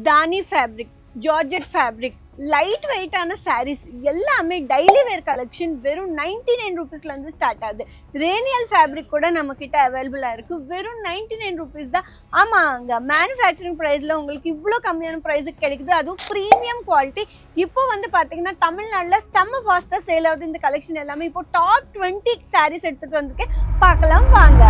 தானி fabric, georgette fabric, light வெயிட்டான சாரீஸ் எல்லாமே daily வேர் collection வெறும் 99 ரூபீஸ்லேருந்து ஸ்டார்ட் ஆகுது. ரேனியல் ஃபேப்ரிக் கூட நம்மக்கிட்ட அவைலபிளாக இருக்குது. வெறும் 99 ரூபீஸ் தான். ஆமாங்க, மேனுஃபேக்சரிங் ப்ரைஸில் உங்களுக்கு இவ்வளோ கம்மியான ப்ரைஸுக்கு கிடைக்குது. அதுவும் ப்ரீமியம் குவாலிட்டி. இப்போ வந்து பார்த்தீங்கன்னா தமிழ்நாட்டில் செம்ம ஃபாஸ்ட்டாக சேல் ஆகுது இந்த கலெக்ஷன் எல்லாமே. இப்போ டாப் 20 சாரீஸ் எடுத்துகிட்டு வந்திருக்கேன், பார்க்கலாம் வாங்க.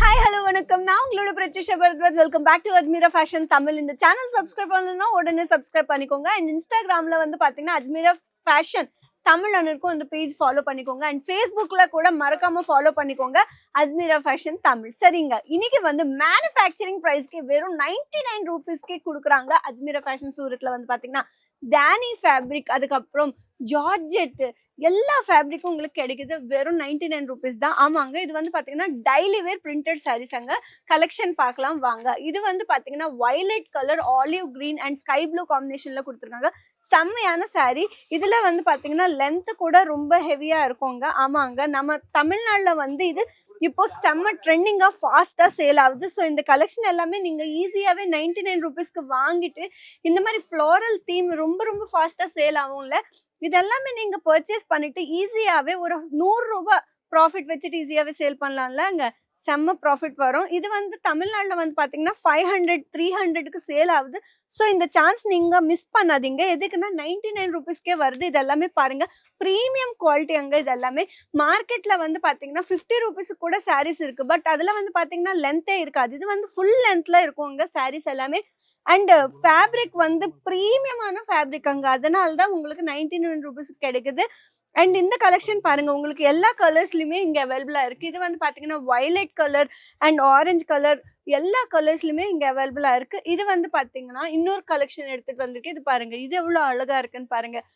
ஹாய் ஹலோ வணக்கம், நான் உங்களோட Prathyusha Bharadwaj. Welcome back to Ajmeera fashion Tamil. இந்த சேனல் சப்ஸ்கிரைப் பண்ணணும்னா உடனே சப்ஸ்கிரைப் பண்ணிக்கோங்க. அண்ட் இன்ஸ்டாகிராமில் வந்து பார்த்தீங்கன்னா அஜ்மீரா ஃபேஷன் தமிழ் இருக்கும், அந்த பேஜ் ஃபாலோ பண்ணிக்கோங்க. அண்ட் ஃபேஸ்புக்கில் கூட மறக்காமல் ஃபாலோ பண்ணிக்கோங்க, அஜ்மீரா ஃபேஷன் தமிழ். சரிங்க, இன்னைக்கு வந்து மேனுஃபேக்சரிங் ப்ரைஸ்க்கு வெறும் 99 ரூபீஸ்க்கே கொடுக்குறாங்க அஜ்மீரா ஃபேஷன் சூரத்தில். வந்து பார்த்தீங்கன்னா தானி ஃபேப்ரிக், அதுக்கப்புறம் ஜார்ஜெட், எல்லா ஃபேப்ரிக்கும் உங்களுக்கு கிடைக்குது வெறும் 99 ரூபீஸ் தான். ஆமாங்க, இது வந்து பார்த்தீங்கன்னா டெய்லி வேர் பிரிண்டட் சாரீஸ். அங்கே கலெக்ஷன் பார்க்கலாம் வாங்க. இது வந்து பார்த்தீங்கன்னா violet colour, olive green and sky blue காம்பினேஷனில் கொடுத்துருக்காங்க. செம்மையான சாரீ. இதில் வந்து பார்த்தீங்கன்னா லென்த்து கூட ரொம்ப ஹெவியாக இருக்குங்க. ஆமாங்க, நம்ம தமிழ்நாட்டில் வந்து இது இப்போ செம்ம ட்ரெண்டிங்காக ஃபாஸ்ட்டாக சேல் ஆகுது. ஸோ இந்த கலெக்ஷன் எல்லாமே நீங்கள் ஈஸியாகவே 99 ரூபீஸ்க்கு வாங்கிட்டு இந்த மாதிரி ஃப்ளோரல் தீம் ரொம்ப ரொம்ப ஃபாஸ்ட்டாக சேல் ஆகும்ல. இதெல்லாமே நீங்கள் பர்ச்சேஸ் பண்ணிட்டு ஈஸியாகவே ஒரு 100 ரூபா ப்ராஃபிட் வச்சுட்டு ஈஸியாகவே சேல் பண்ணலாம்ல. அங்கே செம்ம ப்ராஃபிட் வரும். இது வந்து தமிழ்நாட்டில் வந்து பார்த்தீங்கன்னா 500 300க்கு சேல் ஆகுது. ஸோ இந்த சான்ஸ் நீங்கள் மிஸ் பண்ணாதீங்க. எதுக்குன்னா 99 ரூபீஸ்க்கே வருது. இது எல்லாமே பாருங்கள், ப்ரீமியம் குவாலிட்டி. அங்கே இது எல்லாமே மார்க்கெட்டில் வந்து பார்த்தீங்கன்னா 50 ரூபீஸுக்கு கூட சாரீஸ் இருக்குது. பட் அதில் வந்து பார்த்தீங்கன்னா லென்த்தே இருக்காது. இது வந்து ஃபுல் லென்த்தில் இருக்கும் அங்கே சாரீஸ் எல்லாமே. அண்ட் ஃபேப்ரிக் வந்து ப்ரீமியமான ஃபேப்ரிக் அங்கே, அதனால தான் உங்களுக்கு 99 ரூபீஸ்க்கு கிடைக்குது. அண்ட் இந்த கலெக்ஷன் பாருங்கள், உங்களுக்கு எல்லா கலர்ஸ்லையுமே இங்கே அவைலபிளாக இருக்குது. இது வந்து பார்த்தீங்கன்னா violet colour and orange colour, எல்லா கலர்ஸ்லையுமே இங்கே அவைலபிளாக இருக்குது. இது வந்து பார்த்தீங்கன்னா இன்னொரு கலெக்ஷன் எடுத்துகிட்டு வந்திருக்கு. இது பாருங்கள், இது எவ்வளோ அழகாக இருக்குன்னு பாருங்கள்.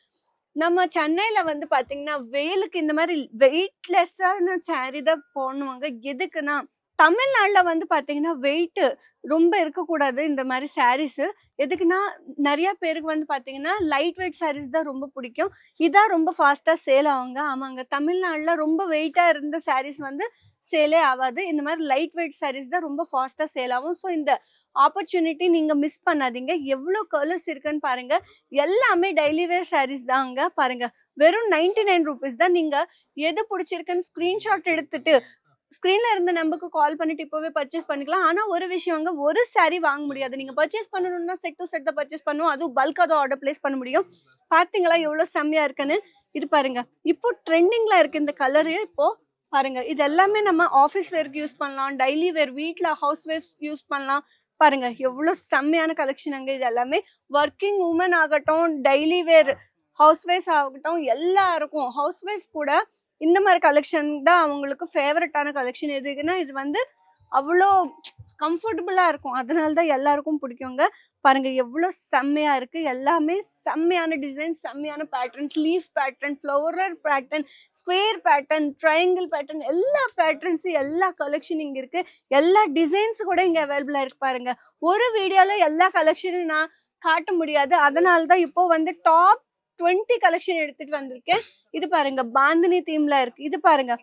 நம்ம சென்னையில் வந்து பார்த்தீங்கன்னா வெயிலுக்கு இந்த மாதிரி வெயிட்லெஸ்ஸான சாரீ தான் போடணுவாங்க. எதுக்குன்னா தமிழ்நாட்டில் வந்து பார்த்தீங்கன்னா வெயிட்டு ரொம்ப இருக்கக்கூடாது இந்த மாதிரி சாரீஸு. எதுக்குன்னா நிறையா பேருக்கு வந்து பார்த்தீங்கன்னா லைட் வெயிட் சாரீஸ் தான் ரொம்ப பிடிக்கும். இதான் ரொம்ப ஃபாஸ்ட்டாக சேல் ஆகுங்க. ஆமாங்க, தமிழ்நாட்டில் ரொம்ப வெயிட்டாக இருந்த சாரீஸ் வந்து சேலே ஆகாது. இந்த மாதிரி லைட் வெயிட் சாரீஸ் தான் ரொம்ப ஃபாஸ்ட்டாக சேல் ஆகும். ஸோ இந்த ஆப்பர்ச்சுனிட்டி நீங்கள் மிஸ் பண்ணாதீங்க. எவ்வளோ கலர்ஸ் இருக்குன்னு பாருங்கள். எல்லாமே டெய்லி வேர் சாரீஸ் தாங்க. பாருங்கள், வெறும் 99 ரூபீஸ் தான். நீங்கள் எது பிடிச்சிருக்குன்னு ஸ்க்ரீன்ஷாட் எடுத்துட்டு ஸ்க்ரீனில் இருந்த நம்பருக்கு கால் பண்ணிட்டு இப்போவே பர்ச்சேஸ் பண்ணிக்கலாம். ஆனால் ஒரு விஷயங்க, ஒரு சாரீ வாங்க முடியாது. நீங்கள் பர்ச்சேஸ் பண்ணணும்னா செட் டு செட்டை பர்ச்சேஸ் பண்ணுவோம். அதுவும் பல்காக தான் ஆர்டர் பிளேஸ் பண்ண முடியும். பார்த்தீங்களா எவ்வளோ செம்மையாக இருக்குன்னு? இது பாருங்கள், இப்போ ட்ரெண்டிங்கில் இருக்குது இந்த கலரு. இப்போது பாருங்கள், இது எல்லாமே நம்ம ஆஃபீஸ் வேருக்கு யூஸ் பண்ணலாம், டெய்லி வேர், வீட்டில் ஹவுஸ் வேர்ஸ் யூஸ் பண்ணலாம். பாருங்கள் எவ்வளோ செம்மையான கலெக்ஷன் அங்கே. இது எல்லாமே ஒர்க்கிங் உமன் ஆகட்டும், டெய்லி வேர் ஹவுஸ் ஒய்ஃப் ஆகட்டும், எல்லாருக்கும் ஹவுஸ் ஒய்ஃப் கூட இந்த மாதிரி கலெக்ஷன் தான் அவங்களுக்கு ஃபேவரட்டான கலெக்ஷன். எதுக்குன்னா இது வந்து அவ்வளோ கம்ஃபர்டபுளாக இருக்கும், அதனால தான் எல்லாருக்கும் பிடிக்குங்க. பாருங்கள் எவ்வளோ செம்மையாக இருக்குது. எல்லாமே செம்மையான டிசைன், செம்மையான patterns, leaf pattern, flower pattern, square pattern, triangle pattern, எல்லா பேட்டர்ன்ஸும் எல்லா கலெக்ஷன் இங்கே இருக்குது. எல்லா டிசைன்ஸு கூட இங்கே அவைலபிளாக இருக்குது. பாருங்கள், ஒரு வீடியோவில் எல்லா கலெக்ஷனும் நான் காட்ட முடியாது. அதனால தான் இப்போது வந்து டாப் 20 கலெக்ஷன் எடுத்துட்டு வந்திருக்கேன். இது பாருங்க, பாந்தினி தீம்ல இருக்கு. இது பாருங்க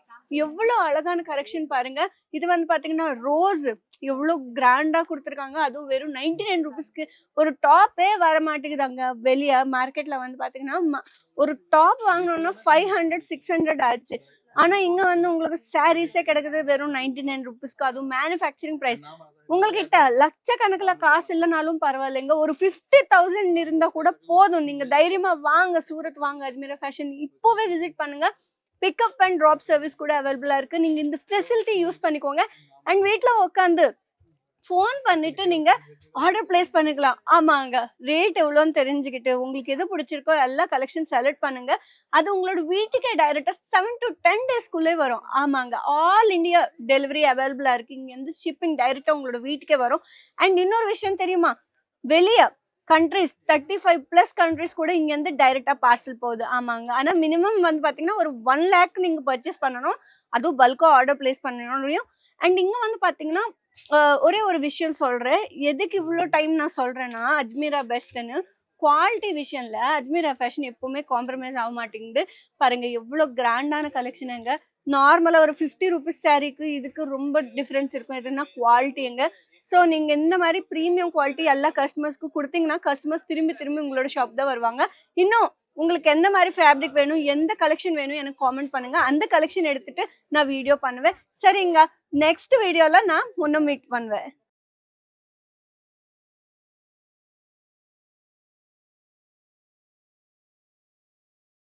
எவ்வளவு அழகான கலெக்ஷன் பாருங்க. இது வந்து பாத்தீங்கன்னா ரோஸ் எவ்வளவு கிராண்டா கொடுத்துருக்காங்க. அதுவும் வெறும் 99 ரூபீஸ்க்கு ஒரு டாப்பே வர மாட்டேங்குது அங்க. வெளியே மார்க்கெட்ல வந்து பாத்தீங்கன்னா ஒரு டாப் வாங்கணும்னா 500 600 ஆச்சு. ஆனா இங்க வந்து உங்களுக்கு சாரீஸே கிடைக்குது வெறும் 99 ரூபீஸ்க்கு. அதுவும் மேனுஃபேக்சரிங் பிரைஸ். உங்ககிட்ட லட்சக்கணக்கில் காசு இல்லைனாலும் பரவாயில்லைங்க, ஒரு 50,000 இருந்தா கூட போதும். நீங்க தைரியமா வாங்க, சூரத் வாங்க, அஜ்மீரா ஃபேஷன் இப்போவே விசிட் பண்ணுங்க. பிக்கப் அண்ட் ட்ராப் சர்வீஸ் கூட அவைலபிளா இருக்கு. நீங்க இந்த ஃபெசிலிட்டி யூஸ் பண்ணிக்கோங்க. அண்ட் வீட்டில் உட்காந்து ஃபோன் பண்ணிட்டு நீங்க ஆர்டர் பிளேஸ் பண்ணிக்கலாம். ஆமாங்க, ரேட் எவ்வளோன்னு தெரிஞ்சுக்கிட்டு உங்களுக்கு எது பிடிச்சிருக்கோ எல்லா கலெக்ஷன் செலக்ட் பண்ணுங்க. அது உங்களோட வீட்டுக்கே டைரக்டா 7 to 10 டேஸ்க்குள்ளே வரும். ஆமாங்க, ஆல் இந்தியா டெலிவரி அவைலபிளா இருக்கு. இங்க இருந்து ஷிப்பிங் டைரக்டா உங்களோட வீட்டுக்கே வரும். அண்ட் இன்னொரு விஷயம் தெரியுமா, வெளியே கண்ட்ரிஸ் 35+ கண்ட்ரிஸ் கூட இங்கேருந்து டைரெக்டாக பார்சல் போகுது. ஆமாங்க, ஆனால் மினிமம் வந்து பார்த்தீங்கன்னா ஒரு 1 lakh நீங்கள் பர்ச்சேஸ் பண்ணணும். அதுவும் பல்காக ஆர்டர் பிளேஸ் பண்ணணும். அண்ட் இங்கே வந்து பார்த்தீங்கன்னா ஒரே ஒரு விஷயம் சொல்கிறேன். எதுக்கு இவ்வளோ டைம் நான் சொல்கிறேன்னா, அஜ்மீரா பெஸ்ட்டுன்னு குவாலிட்டி விஷயம்ல அஜ்மீரா ஃபேஷன் எப்போவுமே காம்ப்ரமைஸ் ஆக மாட்டேங்குது. பாருங்கள் எவ்வளோ கிராண்டான கலெக்ஷனுங்க. நார்மலாக ஒரு 50 ரூபீஸ் சாரீக்கு இதுக்கு ரொம்ப டிஃப்ரென்ஸ் இருக்கும். எதுனா குவாலிட்டி எங்க. ஸோ நீங்கள் இந்த மாதிரி ப்ரீமியம் குவாலிட்டி எல்லா கஸ்டமர்ஸ்க்கு கொடுத்தீங்கன்னா கஸ்டமர்ஸ் திரும்பி திரும்பி உங்களோட ஷாப் தான் வருவாங்க. இன்னும் உங்களுக்கு எந்த மாதிரி ஃபேப்ரிக் வேணும், எந்த கலெக்ஷன் வேணும் எனக்கு காமெண்ட் பண்ணுங்க. அந்த கலெக்ஷன் எடுத்துட்டு நான் வீடியோ பண்ணுவேன். சரிங்க, நெக்ஸ்ட் வீடியோல நான் முன்ன மீட் பண்ணுவேன்.